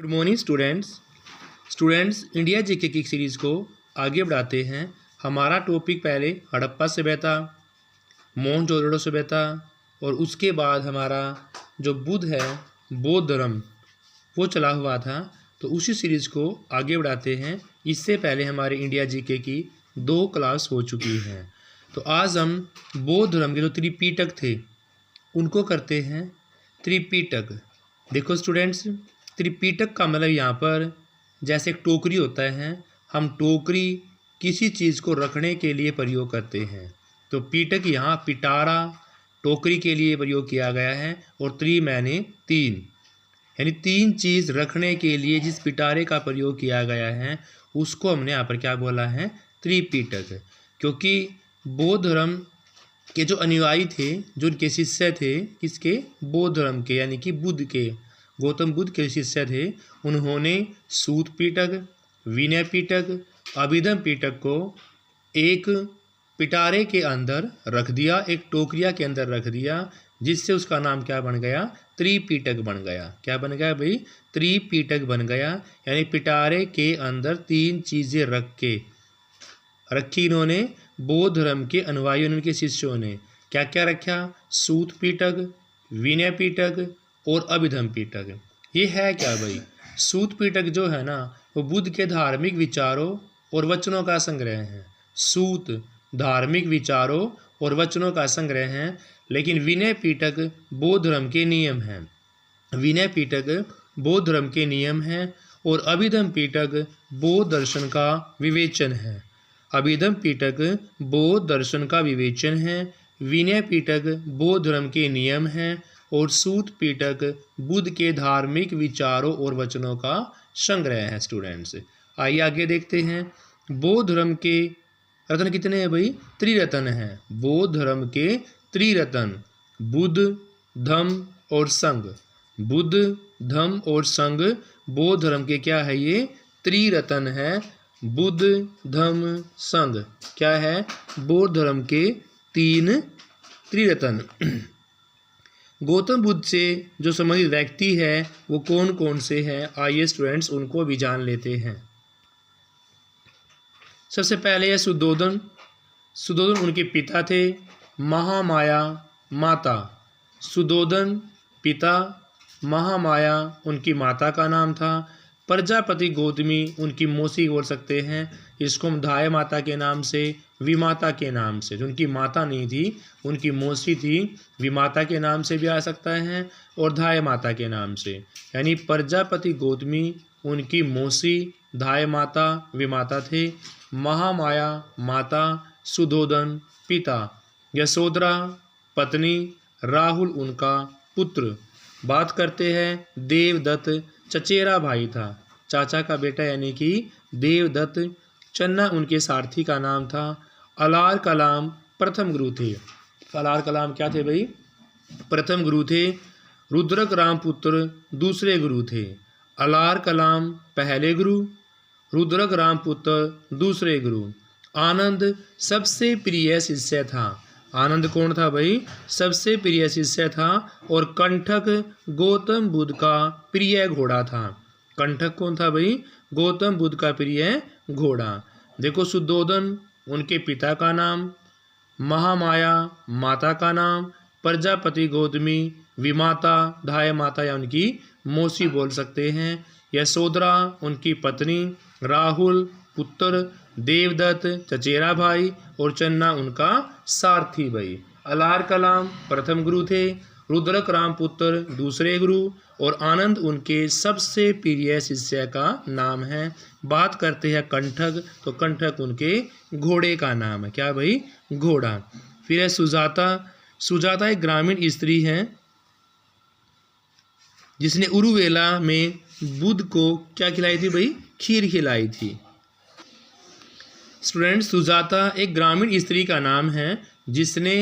Good morning students India GK की series को आगे बढ़ाते हैं। हमारा टॉपिक पहले हड़प्पा सभ्यता, मोहनजोदड़ो सभ्यता और उसके बाद हमारा जो बुद्ध है बौद्ध धर्म वो चला हुआ था। तो उसी सीरीज़ को आगे बढ़ाते हैं। इससे पहले हमारे इंडिया जीके की 2 क्लास हो चुकी हैं। तो आज हम बौद्ध धर्म के जो त्रिपिटक थे उनको करते हैं। त्रिपिटक देखो स्टूडेंट्स, त्रिपिटक का मतलब यहाँ पर जैसे एक टोकरी होता है, हम टोकरी किसी चीज़ को रखने के लिए प्रयोग करते हैं। तो पिटक यहाँ पिटारा टोकरी के लिए प्रयोग किया गया है और त्रि मैंने 3 यानी 3 चीज़ रखने के लिए जिस पिटारे का प्रयोग किया गया है उसको हमने यहाँ पर क्या बोला है, त्रिपिटक। क्योंकि बौद्ध धर्म के जो अनुयायी थे, जो उनके शिष्य थे, किसके, बौद्ध धर्म के यानी कि बुद्ध के, गौतम बुद्ध के शिष्य थे, उन्होंने सूत पिटक, विनय पिटक, अभिधम पिटक को एक पिटारे के अंदर रख दिया, एक टोकरिया के अंदर रख दिया, जिससे उसका नाम क्या बन गया, त्रिपिटक बन गया। क्या बन गया भाई, त्रिपिटक बन गया। यानी पिटारे के अंदर 3 चीज़ें रखी इन्होंने बौद्ध धर्म के अनुयायियों ने, उनके शिष्यों ने क्या क्या रखा, सूत पिटक, विनय पिटक और अभिधम पिटक। ये है क्या भाई, सूत पिटक जो है ना वो बुद्ध के धार्मिक विचारों और वचनों का संग्रह है। सूत धार्मिक विचारों और वचनों का संग्रह है। लेकिन विनय पिटक बौद्ध धर्म के नियम हैं। विनय पिटक बौद्ध धर्म के नियम हैं और अभिधम पिटक बौद्ध दर्शन का विवेचन है। अभिधम पिटक बौद्ध दर्शन का विवेचन है। विनय पिटक बौद्ध धर्म के नियम हैं और सूत पिटक बुद्ध के धार्मिक विचारों और वचनों का संग्रह है। स्टूडेंट्स आइए आगे देखते हैं। बौद्ध धर्म के रत्न कितने हैं भाई, त्रिरत्न हैं। बौद्ध धर्म के त्रिरत्न बुद्ध, धम्म और संघ। बुद्ध, धम्म और संघ बौद्ध धर्म के क्या है, ये त्रिरत्न है। बुद्ध, धम्म, संघ क्या है, बौद्ध धर्म के 3 त्रिरत्न। गौतम बुद्ध से जो संबंधित व्यक्ति है वो कौन कौन से हैं, आइए स्टूडेंट्स उनको भी जान लेते हैं। सबसे पहले है सुद्धोधन। सुद्धोधन उनके पिता थे, महामाया माता। सुद्धोधन पिता, महामाया उनकी माता का नाम था। प्रजापति गौतमी उनकी मौसी बोल सकते हैं। इसको हम धाय माता के नाम से, विमाता के नाम से, जो उनकी माता नहीं थी उनकी मौसी थी, विमाता के नाम से भी आ सकता है और धाय माता के नाम से। यानी प्रजापति गौतमी उनकी मौसी, धाय माता, विमाता थे। महामाया माता, सुद्धोधन पिता, यशोधरा पत्नी, राहुल उनका पुत्र। बात करते हैं देवदत्त चचेरा भाई था, चाचा का बेटा यानी कि देवदत्त। चन्ना उनके सारथी का नाम था। अलार कलाम प्रथम गुरु थे। अलार कलाम क्या थे भाई, प्रथम गुरु थे। रुद्रक राम पुत्र दूसरे गुरु थे। अलार कलाम पहले गुरु, रुद्रक राम पुत्र दूसरे गुरु। आनंद सबसे प्रिय शिष्य था। आनंद कौन था भाई, सबसे प्रिय शिष्य था। और कंठक गौतम बुद्ध का प्रिय घोड़ा था। कंठक कौन था भाई, गौतम बुद्ध का प्रिय घोड़ा। देखो सुद्धोधन उनके पिता का नाम, महामाया माता का नाम, प्रजापति गौतमी विमाता, धाय माता या उनकी मौसी बोल सकते हैं। यशोधरा उनकी पत्नी, राहुल पुत्र, देवदत्त चचेरा भाई और चन्ना उनका सारथी भाई। अलार कलाम प्रथम गुरु थे, रुद्रक राम पुत्र दूसरे गुरु और आनंद उनके सबसे प्रिय शिष्य का नाम है। बात करते हैं कंठक, तो कंठक उनके घोड़े का नाम है। क्या भाई, घोड़ा। फिर है सुजाता। सुजाता एक ग्रामीण स्त्री है जिसने उरुवेला में बुद्ध को क्या खिलाई थी भाई, खीर खिलाई थी। स्टूडेंट्स सुजाता एक ग्रामीण स्त्री का नाम है जिसने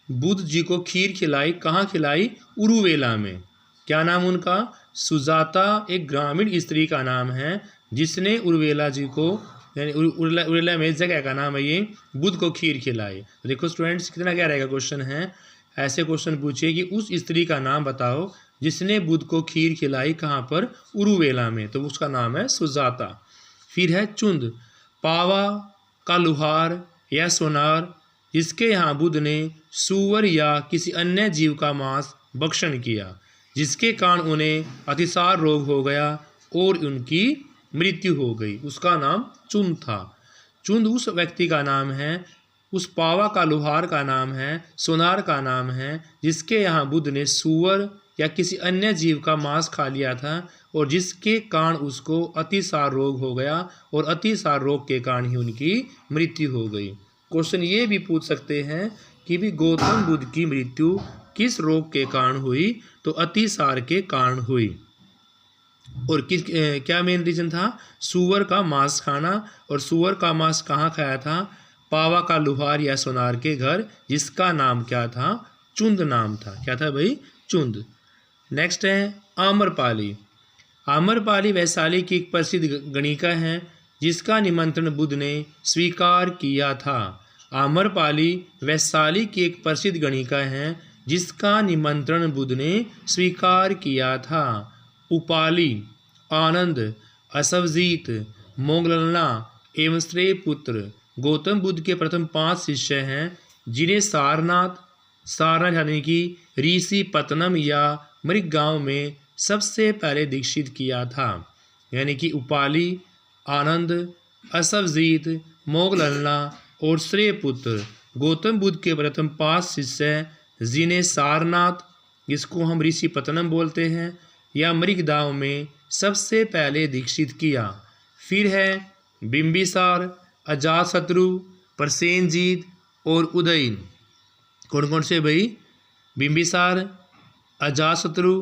बुद्ध जी को खीर खिलाई। कहाँ खिलाई, उरुवेला में। क्या नाम उनका, सुजाता एक ग्रामीण स्त्री का नाम है जिसने उरुवेला जी को, यानी उरुवेला में जगह का नाम है ये, बुद्ध को खीर खिलाई। तो देखो स्टूडेंट्स कितना क्या रहेगा क्वेश्चन है। ऐसे क्वेश्चन पूछिए कि उस स्त्री का नाम बताओ जिसने बुद्ध को खीर खिलाई कहाँ पर, उरुवेला में, तो उसका नाम है सुजाता। फिर है चुंद, पावा का लुहार या सोनार, जिसके यहाँ बुद्ध ने सूअर या किसी अन्य जीव का मांस भक्षण किया, जिसके कारण उन्हें अतिसार रोग हो गया और उनकी मृत्यु हो गई, उसका नाम चुंद था। चुंद उस व्यक्ति का नाम है, उस पावा का लुहार का नाम है, सोनार का नाम है, जिसके यहाँ बुद्ध ने सूअर या किसी अन्य जीव का मांस खा लिया था और जिसके कारण उसको अतिसार रोग हो गया और अतिसार रोग के कारण ही उनकी मृत्यु हो गई। क्वेश्चन ये भी पूछ सकते हैं कि भी गौतम बुद्ध की मृत्यु किस रोग के कारण हुई, तो अतिसार के कारण हुई। और किस क्या मेन रीजन था, सूअर का मांस खाना, और सूअर का मांस कहाँ खाया था, पावा का लुहार या सोनार के घर, जिसका नाम क्या था, चुंद नाम था। क्या था भाई, चुंद। नेक्स्ट है आम्रपाली। आम्रपाली वैशाली की एक प्रसिद्ध गणिका है जिसका निमंत्रण बुद्ध ने स्वीकार किया था। आम्रपाली वैशाली की एक प्रसिद्ध गणिका है जिसका निमंत्रण बुद्ध ने स्वीकार किया था। उपाली, आनंद, असवजीत, मोगलना एवं श्रेय पुत्र गौतम बुद्ध के प्रथम 5 शिष्य हैं, जिन्हें सारनाथ यानी कि ऋषि पतनम या मृगगांव में सबसे पहले दीक्षित किया था। यानी कि उपाली, आनंद, असवजीत, मोगलना और श्रेय पुत्र गौतम बुद्ध के प्रथम 5 शिष्य, जिन्हें सारनाथ, जिसको हम ऋषि पतनम बोलते हैं, या मृगगांव में सबसे पहले दीक्षित किया। फिर है बिंबिसार, अजातशत्रु, प्रसेनजीत और उदयन। कौन कौन से भाई, बिंबिसार, अजातशत्रु,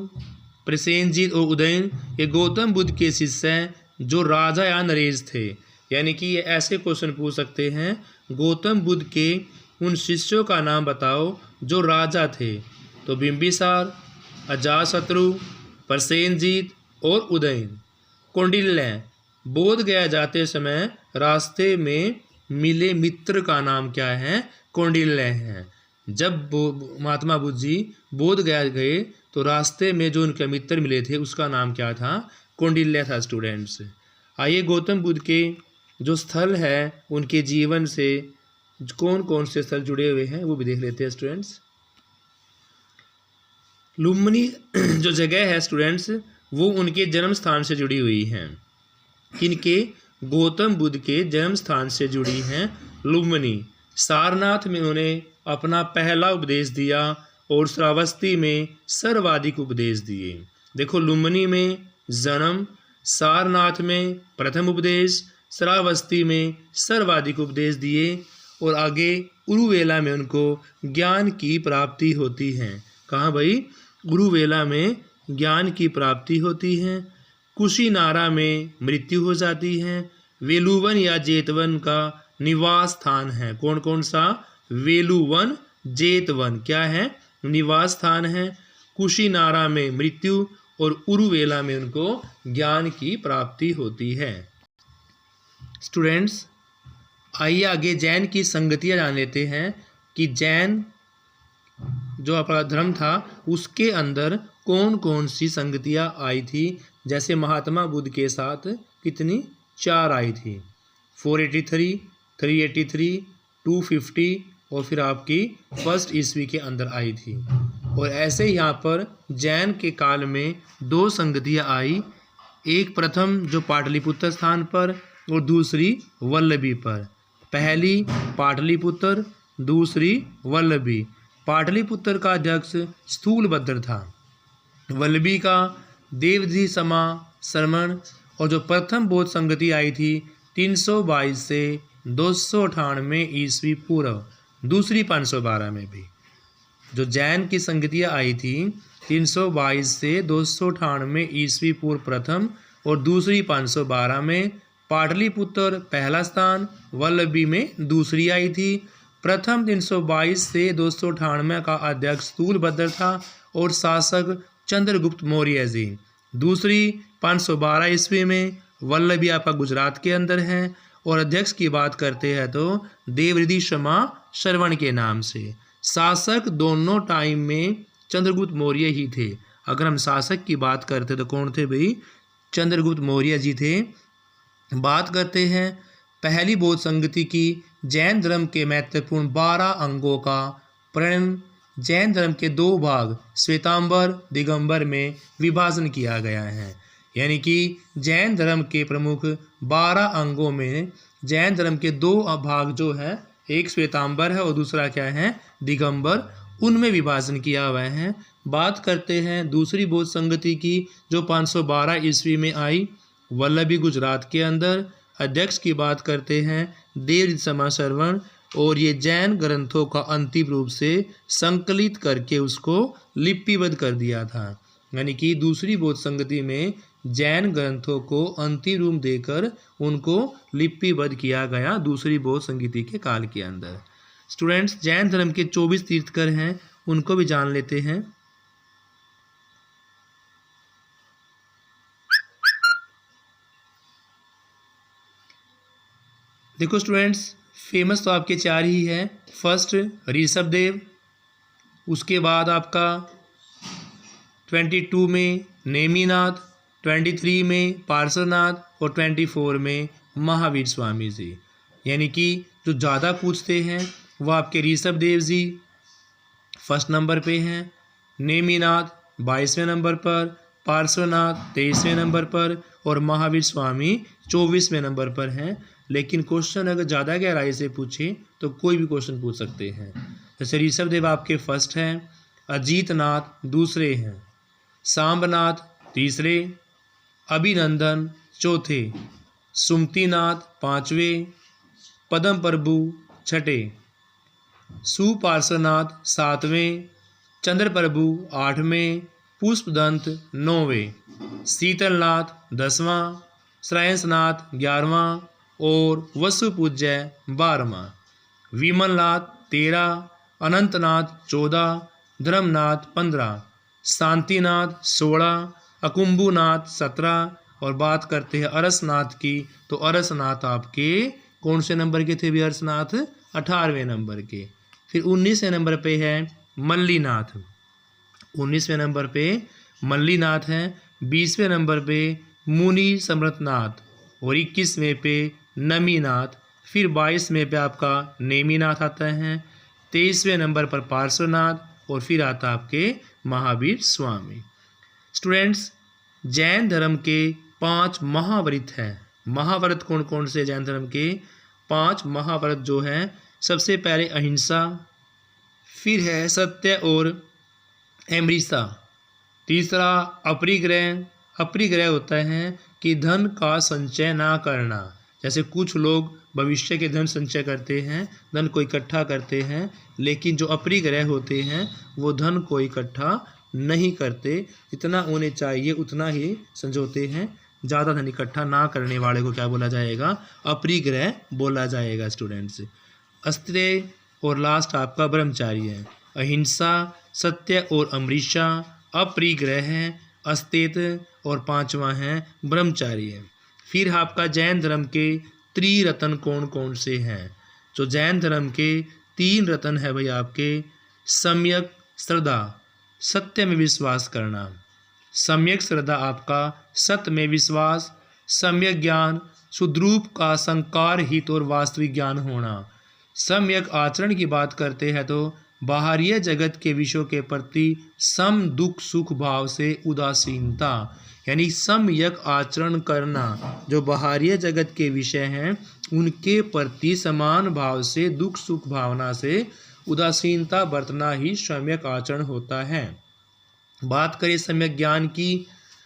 प्रसेनजीत और उदयन, ये गौतम बुद्ध के शिष्य हैं जो राजा या नरेश थे। यानी कि ये ऐसे क्वेश्चन पूछ सकते हैं, गौतम बुद्ध के उन शिष्यों का नाम बताओ जो राजा थे, तो बिंबिसार, अजातशत्रु, प्रसेनजीत और उदयन। कौंडिल्य, बोध गया जाते समय रास्ते में मिले मित्र का नाम क्या है, कौंडिल्य है। जब महात्मा बुद्ध जी बोध गया गए तो रास्ते में जो उनके मित्र मिले थे उसका नाम क्या था, कौंडिल्य था स्टूडेंट्स। आइए गौतम बुद्ध के जो स्थल है उनके जीवन से कौन कौन से स्थल जुड़े हुए हैं वो भी देख लेते हैं स्टूडेंट्स। लुम्बिनी जो जगह है स्टूडेंट्स वो उनके जन्म स्थान से जुड़ी हुई हैं। किनके, गौतम बुद्ध के जन्म स्थान से जुड़ी हैं लुम्बिनी। सारनाथ में उन्हें अपना पहला उपदेश दिया और श्रावस्ती में सर्वाधिक उपदेश दिए। देखो, लुम्बिनी में जन्म, सारनाथ में प्रथम उपदेश, श्रावस्ती में सर्वाधिक उपदेश दिए और आगे उरुवेला में उनको ज्ञान की प्राप्ति होती है। कहाँ भाई, उरुवेला में ज्ञान की प्राप्ति होती है। कुशीनारा में मृत्यु हो जाती है। वेलुवन या जेतवन का निवास स्थान है। कौन कौन सा, वेलुवन, जेतवन क्या है, निवास स्थान है। कुशीनारा में मृत्यु और उरुवेला में उनको ज्ञान की प्राप्ति होती है। स्टूडेंट्स आइए आगे जैन की संगतियाँ जान लेते हैं कि जैन जो अपना धर्म था उसके अंदर कौन कौन सी संगतियाँ आई थी। जैसे महात्मा बुद्ध के साथ कितनी, 4 आई थी, 483, 383, 250 और फिर आपकी 1st ईस्वी के अंदर आई थी। और ऐसे यहाँ पर जैन के काल में 2 संगतियाँ आई, एक प्रथम जो पाटलिपुत्र स्थान पर और दूसरी वल्लभी पर। पहली पाटलिपुत्र, दूसरी वल्लभी। पाटलिपुत्र का अध्यक्ष स्थूलभद्र था, वल्लभी का देवधी समा श्रमण। और जो प्रथम बौद्ध संगति आई थी 322 से 298 ईस्वी पूर्व, दूसरी 512 में भी। जो जैन की संगतियाँ आई थी 322 से 298 ईस्वी पूर्व प्रथम और दूसरी 512 में। पाटलिपुत्र पहला स्थान, वल्लभी में दूसरी आई थी। प्रथम 322 से 298 का अध्यक्ष स्थूलभद्र था और शासक चंद्रगुप्त मौर्य जी। दूसरी 512 ईस्वी में वल्लभी आपका गुजरात के अंदर है और अध्यक्ष की बात करते हैं तो देवरिधि शमा श्रवण के नाम से। शासक दोनों टाइम में चंद्रगुप्त मौर्य ही थे। अगर हम शासक की बात करते तो कौन थे भाई? चंद्रगुप्त मौर्य जी थे। बात करते हैं पहली बौद्ध संगति की। जैन धर्म के महत्वपूर्ण 12 अंगों का प्रणयन जैन धर्म के 2 भाग श्वेतांबर दिगंबर में विभाजन किया गया है। यानी कि जैन धर्म के प्रमुख 12 अंगों में जैन धर्म के 2 भाग जो है, एक श्वेतांबर है और दूसरा क्या है? दिगंबर, उनमें विभाजन किया हुआ है। बात करते हैं दूसरी बौद्ध संगति की जो 512 ईस्वी में आई, वल्लभी गुजरात के अंदर। अध्यक्ष की बात करते हैं देव समा श्रवण, और ये जैन ग्रंथों का अंतिम रूप से संकलित करके उसको लिपिबद्ध कर दिया था। यानी कि दूसरी बौद्ध संगति में जैन ग्रंथों को अंतिम रूप देकर उनको लिपिबद्ध किया गया दूसरी बौद्ध संगति के काल के अंदर। स्टूडेंट्स, जैन धर्म के 24 तीर्थंकर हैं, उनको भी जान लेते हैं। देखो स्टूडेंट्स, फेमस तो आपके 4 ही हैं। फर्स्ट ऋषभदेव, उसके बाद आपका 22 में नेमिनाथ, 23 में पार्श्वनाथ और 24 में महावीर स्वामी जी। यानी कि जो ज़्यादा पूछते हैं वो आपके ऋषभदेव जी फर्स्ट नंबर पे हैं, नेमिनाथ 22वें नंबर पर, पार्श्वनाथ 23वें नंबर पर और महावीर स्वामी 24वें नंबर पर हैं। लेकिन क्वेश्चन अगर ज़्यादा गहराई से पूछे तो कोई भी क्वेश्चन पूछ सकते हैं। जैसे ऋषभदेव आपके फर्स्ट हैं, अजीतनाथ दूसरे हैं, सांबनाथ तीसरे, अभिनंदन चौथे, सुमतिनाथ 5वें, पद्म प्रभु 6ठे, सुपार्श्वनाथ 7वें, चंद्र प्रभु 8वें, पुष्पदंत 9वें, शीतलनाथ 10वां, श्रेयसनाथ 11वां और वसुपूज्य 12वां, विमलनाथ 13, अनंतनाथ 14, धर्मनाथ 15, शांतिनाथ 16, अकुम्भुनाथ 17। और बात करते हैं अरसनाथ की, तो अरसनाथ आपके कौन से नंबर के थे भी? अरसनाथ 18वें नंबर के। फिर 19वें नंबर पे है मल्लीनाथ, 19वें नंबर पे मल्लीनाथ हैं। 20वें नंबर पे मुनि समृतनाथ और 21वें पे नमीनाथ। फिर 22वें पे आपका नेमिनाथ आता है, 23वें नंबर पर पार्श्वनाथ और फिर आता आपके महावीर स्वामी। स्टूडेंट्स, जैन धर्म के 5 महाव्रत हैं। महाव्रत कौन कौन से? जैन धर्म के 5 महाव्रत जो हैं, सबसे पहले अहिंसा, फिर है सत्य और अमृता, तीसरा अपरिग्रह। अपरिग्रह होता है कि धन का संचय ना करना। जैसे कुछ लोग भविष्य के धन संचय करते हैं, धन को इकट्ठा करते हैं, लेकिन जो अपरिग्रह होते हैं वो धन को इकट्ठा नहीं करते, जितना उन्हें चाहिए उतना ही संजोते हैं। ज़्यादा धन इकट्ठा ना करने वाले को क्या बोला जाएगा? अपरिग्रह बोला जाएगा स्टूडेंट्स। अस्त्रेय और लास्ट आपका ब्रह्मचारी है। अहिंसा, सत्य और अमृता, अपरिग्रह है, अस्तेत और 5वां है ब्रह्मचार्य। फिर आपका जैन धर्म के त्रिरत्न कौन कौन से हैं? जो जैन धर्म के 3 रत्न है भाई आपके, सम्यक श्रद्धा, सत्य में विश्वास करना, सम्यक श्रद्धा आपका सत्य में विश्वास, सम्यक ज्ञान, सुद्रूप का संकार हित और वास्तविक ज्ञान होना। सम्यक आचरण की बात करते हैं तो बाहरीय जगत के विषयों के प्रति सम दुख सुख भाव से उदासीनता, यानी सम्यक आचरण करना। जो बाहरीय जगत के विषय हैं उनके प्रति समान भाव से दुख सुख भावना से उदासीनता बरतना ही सम्यक आचरण होता है। बात करें सम्यक ज्ञान की,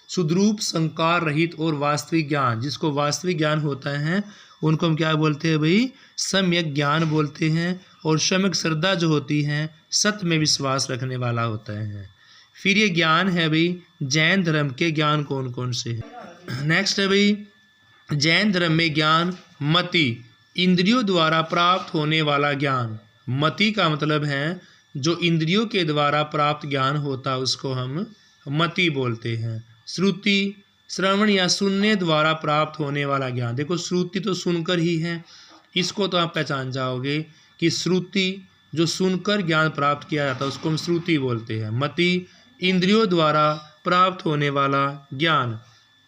सुद्रूप संकार रहित और वास्तविक ज्ञान, जिसको वास्तविक ज्ञान होता है उनको हम क्या बोलते हैं भाई? सम्यक ज्ञान बोलते हैं। और सम्यक श्रद्धा जो होती है सत्य में विश्वास रखने वाला होता है। फिर ये ज्ञान है भाई जैन धर्म के ज्ञान कौन कौन से हैं? नेक्स्ट है भाई जैन धर्म में ज्ञान मति, इंद्रियों द्वारा प्राप्त होने वाला ज्ञान। मति का मतलब है जो इंद्रियों के द्वारा प्राप्त ज्ञान होता है उसको हम मति बोलते हैं। श्रुति, श्रवण या सुनने द्वारा प्राप्त होने वाला ज्ञान। देखो श्रुति तो सुनकर ही है, इसको तो आप पहचान जाओगे कि श्रुति जो सुनकर ज्ञान प्राप्त किया जाता है उसको हम श्रुति बोलते हैं। मति, इंद्रियों द्वारा प्राप्त होने वाला ज्ञान,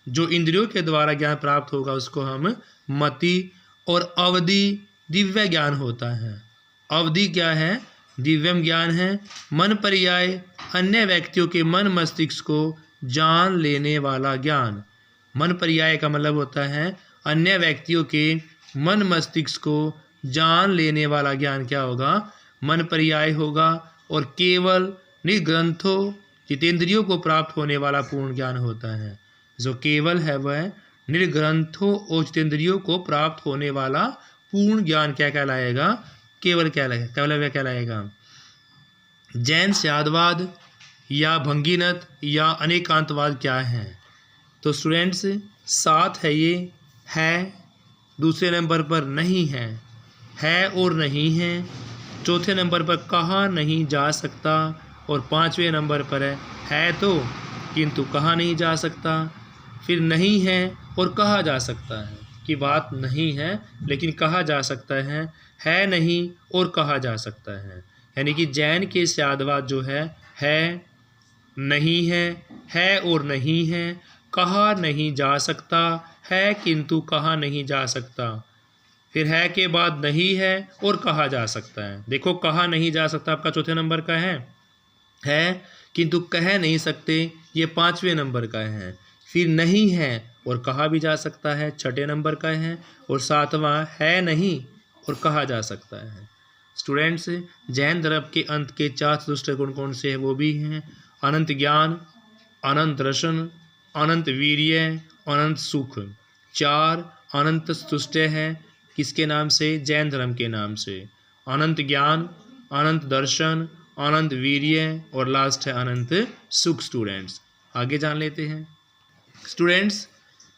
जो इंद्रियों के द्वारा ज्ञान प्राप्त होगा उसको हम मति, और अवधि दिव्य ज्ञान होता है। अवधि क्या है? दिव्यम ज्ञान है। मन पर्याय अन्य व्यक्तियों के मन मस्तिष्क को जान लेने वाला ज्ञान। मन पर्याय का मतलब होता है अन्य व्यक्तियों के मन मस्तिष्क को जान लेने वाला ज्ञान क्या होगा? मन पर्याय होगा। और केवल निर्ग्रंथों जितेंद्रियों को प्राप्त होने वाला पूर्ण ज्ञान होता है। जो केवल है वह निर्ग्रंथों और जितेंद्रियों को प्राप्त होने वाला पूर्ण ज्ञान क्या कहलाएगा? केवल कहलाएगा। जैन स्यादवाद या भंगीनत या अनेकांतवाद क्या है? तो स्टूडेंट्स, साथ है ये, है दूसरे नंबर पर नहीं है और नहीं है, चौथे नंबर पर कहा नहीं जा सकता, और पांचवें नंबर पर है तो किंतु कहा नहीं जा सकता। फिर नहीं है और कहा जा सकता है कि बात नहीं है लेकिन कहा जा सकता है नहीं और कहा जा सकता है। यानी कि जैन के स्यादवाद जो है नहीं है और नहीं है, कहा नहीं जा सकता, है किंतु कहा नहीं जा सकता। फिर है के बाद नहीं है और कहा जा सकता है। देखो, कहा नहीं जा सकता आपका चौथे नंबर का है किंतु कह नहीं सकते ये पांचवें नंबर का है। फिर नहीं है और कहा भी जा सकता है, छठे नंबर का है। और सातवां है नहीं और कहा जा सकता है। स्टूडेंट्स, जैन धर्म के अंत के 4 चतुष्ट गुण कौन से हैं? वो भी हैं अनंत ज्ञान, अनंत दर्शन, अनंत वीर्य, अनंत सुख। 4 अनंत चतुष्ट है किसके नाम से? जैन धर्म के नाम से। अनंत ज्ञान, अनंत दर्शन, अनंत वीर्य और लास्ट है अनंत सुख। स्टूडेंट्स, आगे जान लेते हैं। स्टूडेंट्स,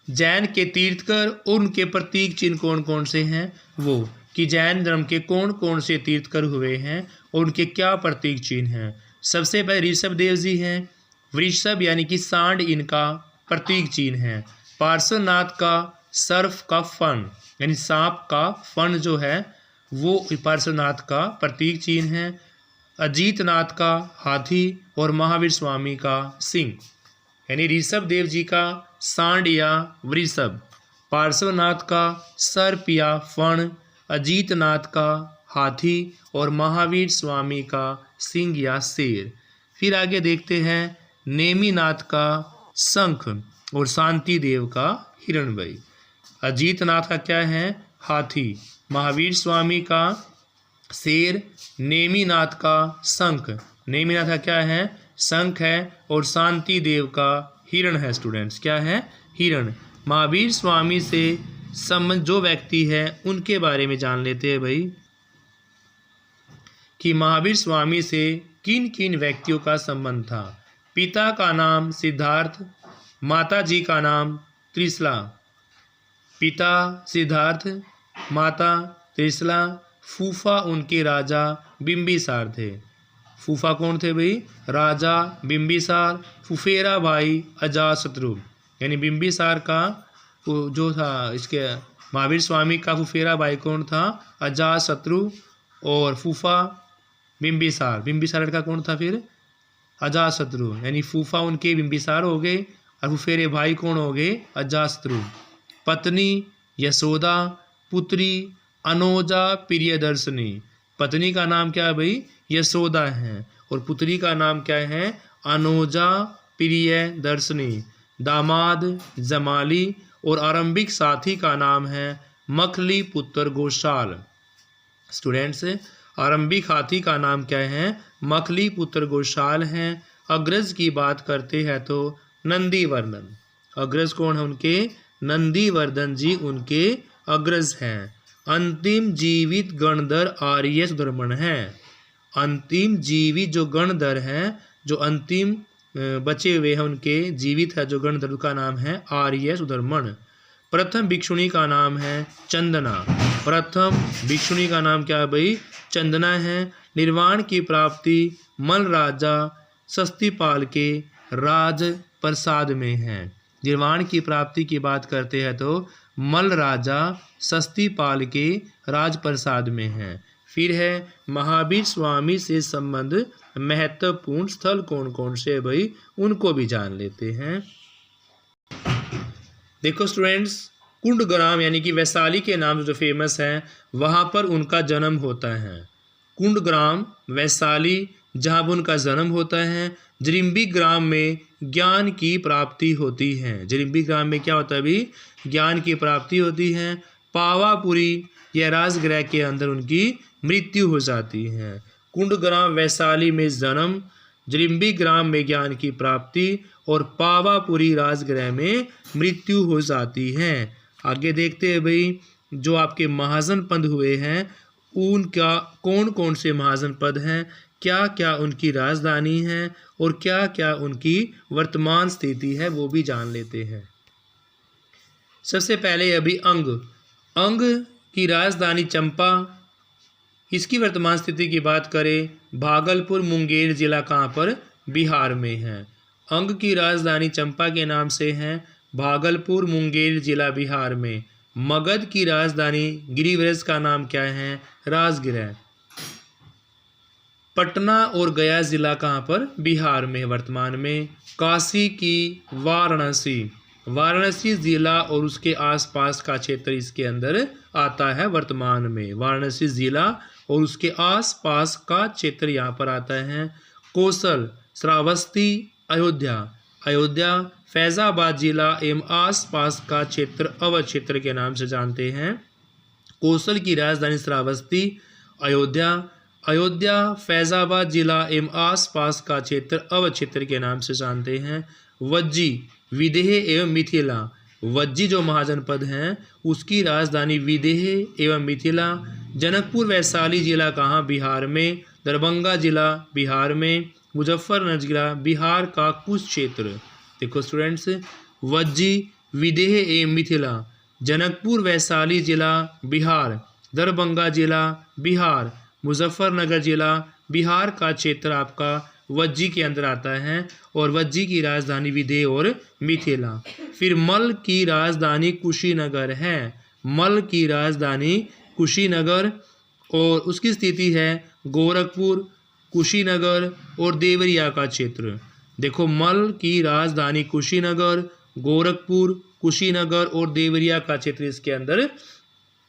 जैन के तीर्थकर और उनके प्रतीक चिन्ह कौन कौन से हैं? वो कि जैन धर्म के कौन कौन से तीर्थकर हुए हैं और उनके क्या प्रतीक चिन्ह हैं। सबसे पहले ऋषभ देव जी हैं। वृषभ यानी कि सांड इनका प्रतीक चिन्ह है। पार्श्वनाथ का सर्फ का फन यानी सांप का फन जो है वो पार्श्वनाथ का प्रतीक चिन्ह है। अजीतनाथ का हाथी और महावीर स्वामी का सिंह। यानी ऋषभ देव जी का सांड या वृषभ, पार्श्वनाथ का सर्प या फण, अजीतनाथ का हाथी और महावीर स्वामी का सिंह या शेर। फिर आगे देखते हैं नेमिनाथ का शंख और शांति देव का हिरणमय। अजीतनाथ का क्या है? हाथी, महावीर स्वामी का शेर, नेमिनाथ का शंख, नेमिनाथ का क्या है? शंख है, और शांति देव का हिरण है। स्टूडेंट्स, क्या है? हिरण। महावीर स्वामी से संबंध जो व्यक्ति है उनके बारे में जान लेते हैं भाई, कि महावीर स्वामी से किन किन व्यक्तियों का संबंध था। पिता का नाम सिद्धार्थ, माता जी का नाम त्रिशला। पिता सिद्धार्थ, माता त्रिशला। फूफा उनके राजा बिंबिसार थे। फूफा कौन थे भाई? राजा बिंबिसार। फुफेरा भाई अजातशत्रु, यानी बिंबिसार का जो था इसके महावीर स्वामी का फुफेरा भाई कौन था? अजातशत्रु। और फूफा बिंबिसार, बिंबिसार का कौन था फिर? अजातशत्रु। यानी फूफा उनके बिंबिसार हो गए और फुफेरे भाई कौन हो गए? अजातशत्रु। पत्नी यशोदा, पुत्री अनोजा प्रियदर्शनी। पत्नी का नाम क्या है भाई? यशोदा है, और पुत्री का नाम क्या है? अनोजा प्रियदर्शनी। दामाद जमाली और आरंभिक साथी का नाम है मखली पुत्र गोशाल। स्टूडेंट्स, आरंभिक हाथी का नाम क्या है? मखली पुत्र गोशाल है। अग्रज की बात करते हैं तो नंदीवर्धन। अग्रज कौन है उनके? नंदीवर्धन जी उनके अग्रज हैं। अंतिम जीवित गणधर आर्य सुधर्मन है। अंतिम जीवित जो गणधर हैं, जो अंतिम बचे हुए हैं उनके जीवित है जो गणधर का नाम है आर्य सुधर्मन। प्रथम भिक्षुणी का नाम है चंदना। प्रथम भिक्षुणी का नाम क्या है भाई? चंदना है। निर्वाण की प्राप्ति मल राजा सस्तीपाल के राज प्रसाद में है। निर्वाण की प्राप्ति की बात करते हैं तो मल राजा सस्तीपाल के राजप्रसाद में है। फिर है महावीर स्वामी से संबंध महत्वपूर्ण स्थल कौन कौन से है भाई, उनको भी जान लेते हैं। देखो स्टूडेंट्स, कुंडग्राम यानी कि वैशाली के नाम से जो फेमस है, वहाँ पर उनका जन्म होता है। कुंडग्राम वैशाली जहाँ पर उनका जन्म होता है। जरिम्बी ग्राम में ज्ञान की प्राप्ति होती है। जरिम्बी ग्राम में क्या होता है अभी, ज्ञान की प्राप्ति होती है। पावापुरी या राजगृह के अंदर उनकी मृत्यु हो जाती है। कुंडग्राम वैशाली में जन्म, जरिम्बी ग्राम में ज्ञान की प्राप्ति और पावापुरी राजगृह में मृत्यु हो जाती है। आगे देखते हैं भाई, जो आपके महाजन पद हुए हैं उनका कौन कौन से महाजन पद हैं, क्या क्या उनकी राजधानी है और क्या क्या उनकी वर्तमान स्थिति है, वो भी जान लेते हैं। सबसे पहले अभी अंग की राजधानी चंपा। इसकी वर्तमान स्थिति की बात करें, भागलपुर मुंगेर जिला कहाँ पर, बिहार में है। अंग की राजधानी चंपा के नाम से है, भागलपुर मुंगेर जिला बिहार में। मगध की राजधानी गिरिव्रज का नाम क्या है, राजगृह। पटना और गया जिला कहाँ पर, बिहार में वर्तमान में। काशी की वाराणसी जिला और उसके आसपास का क्षेत्र इसके अंदर आता है वर्तमान में। वाराणसी जिला और उसके आसपास का क्षेत्र यहाँ पर आता है। कौशल, श्रावस्ती, अयोध्या फैजाबाद जिला एवं आसपास का क्षेत्र अवध क्षेत्र के नाम से जानते हैं। कौशल की राजधानी श्रावस्ती, अयोध्या फैजाबाद जिला एवं आसपास का क्षेत्र अवध क्षेत्र के नाम से जानते हैं। वज्जी, विदेह एवं मिथिला। वज्जी जो महाजनपद हैं उसकी राजधानी विदेह एवं मिथिला। जनकपुर वैशाली जिला कहाँ, बिहार में। दरभंगा जिला बिहार में। मुजफ्फरनगर जिला बिहार का कुछ क्षेत्र। देखो स्टूडेंट्स, वज्जी, विदेह एवं मिथिला, जनकपुर वैशाली जिला बिहार, दरभंगा जिला बिहार, मुजफ्फरनगर जिला बिहार का क्षेत्र आपका वज्जी के अंदर आता है और वज्जी की राजधानी विदेह और मिथिला। फिर मल की राजधानी कुशीनगर है। मल की राजधानी कुशीनगर और उसकी स्थिति है गोरखपुर, कुशीनगर और देवरिया का क्षेत्र। देखो, मल की राजधानी कुशीनगर, गोरखपुर, कुशीनगर और देवरिया का क्षेत्र इसके अंदर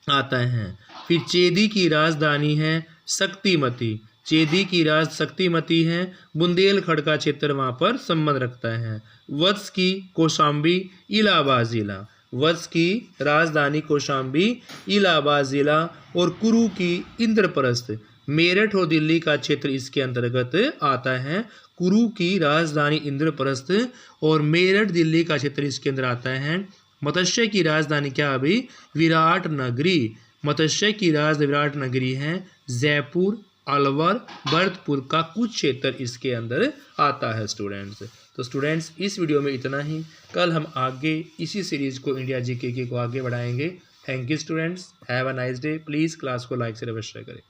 आता है। फिर चेदी की राजधानी है शक्तिमती। चेदी की राज शक्तिमती है, बुंदेलखंड का क्षेत्र वहाँ पर संबंध रखता है। वत्स की कौशाम्बी, इलाहाबाद जिला। वत्स की राजधानी कौशाम्बी, इलाहाबाद जिला और कुरु की इंद्रप्रस्थ, मेरठ और दिल्ली का क्षेत्र इसके अंतर्गत आता है। कुरु की राजधानी इंद्रप्रस्थ और मेरठ दिल्ली का क्षेत्र इसके अंदर आता है। मत्स्य की राजधानी क्या अभी, विराट नगरी। मत्स्य की राजधानी विराट नगरी है। जयपुर, अलवर, भरतपुर का कुछ क्षेत्र इसके अंदर आता है स्टूडेंट्स। तो स्टूडेंट्स, इस वीडियो में इतना ही। कल हम आगे इसी सीरीज को इंडिया जीके को आगे बढ़ाएंगे। Thank you students, have a nice day. Please class को लाइक से अवश्य करें।